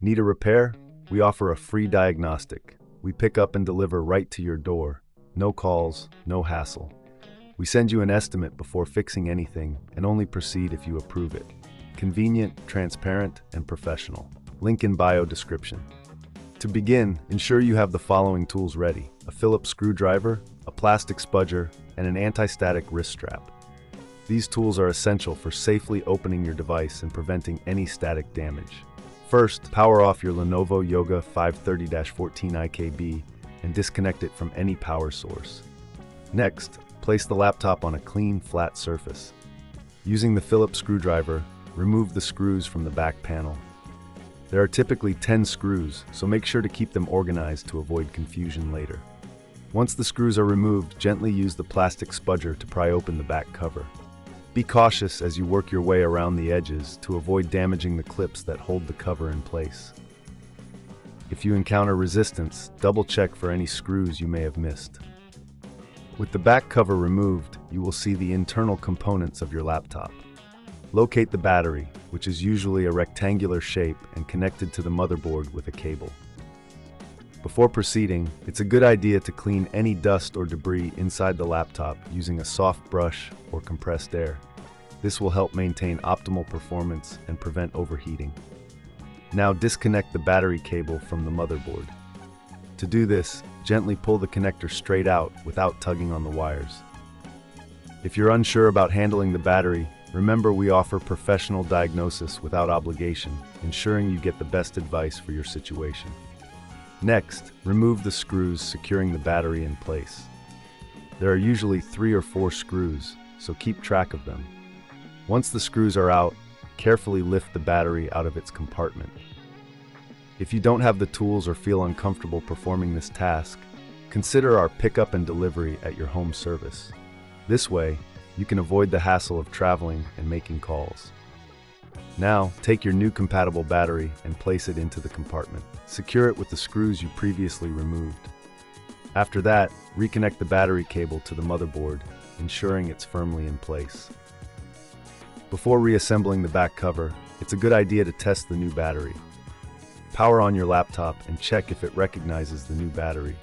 Need a repair? We offer a free diagnostic. We pick up and deliver right to your door. No calls, no hassle. We send you an estimate before fixing anything and only proceed if you approve it. Convenient, transparent, and professional. Link in bio description. To begin, ensure you have the following tools ready: a Phillips screwdriver, a plastic spudger, and an anti-static wrist strap. These tools are essential for safely opening your device and preventing any static damage. First, power off your Lenovo Yoga 530-14 IKB and disconnect it from any power source. Next, place the laptop on a clean, flat surface. Using the Phillips screwdriver, remove the screws from the back panel. There are typically 10 screws, so make sure to keep them organized to avoid confusion later. Once the screws are removed, gently use the plastic spudger to pry open the back cover. Be cautious as you work your way around the edges to avoid damaging the clips that hold the cover in place. If you encounter resistance, double-check for any screws you may have missed. With the back cover removed, you will see the internal components of your laptop. Locate the battery, which is usually a rectangular shape and connected to the motherboard with a cable. Before proceeding, it's a good idea to clean any dust or debris inside the laptop using a soft brush or compressed air. This will help maintain optimal performance and prevent overheating. Now disconnect the battery cable from the motherboard. To do this, gently pull the connector straight out without tugging on the wires. If you're unsure about handling the battery, remember we offer professional diagnosis without obligation, ensuring you get the best advice for your situation. Next, remove the screws securing the battery in place. There are usually 3 or 4 screws, so keep track of them. Once the screws are out, carefully lift the battery out of its compartment. If you don't have the tools or feel uncomfortable performing this task, consider our pickup and delivery at your home service. This way, you can avoid the hassle of traveling and making calls. Now, take your new compatible battery and place it into the compartment. Secure it with the screws you previously removed. After that, reconnect the battery cable to the motherboard, ensuring it's firmly in place. Before reassembling the back cover, it's a good idea to test the new battery. Power on your laptop and check if it recognizes the new battery.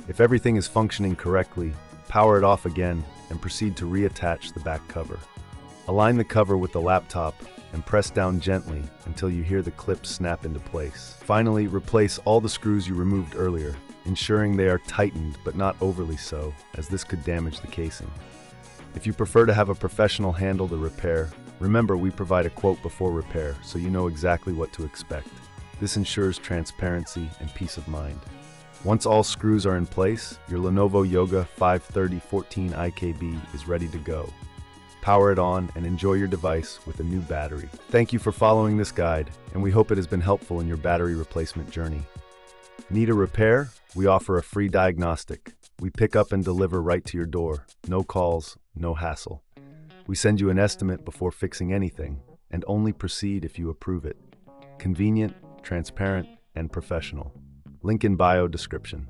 If everything is functioning correctly, power it off again and proceed to reattach the back cover. Align the cover with the laptop and press down gently until you hear the clips snap into place. Finally, replace all the screws you removed earlier, ensuring they are tightened but not overly so, as this could damage the casing. If you prefer to have a professional handle the repair, remember we provide a quote before repair so you know exactly what to expect. This ensures transparency and peace of mind. Once all screws are in place, your Lenovo Yoga 530-14 IKB is ready to go. Power it on and enjoy your device with a new battery. Thank you for following this guide, and we hope it has been helpful in your battery replacement journey. Need a repair? We offer a free diagnostic. We pick up and deliver right to your door. No calls, no hassle. We send you an estimate before fixing anything, and only proceed if you approve it. Convenient, transparent, and professional. Link in bio description.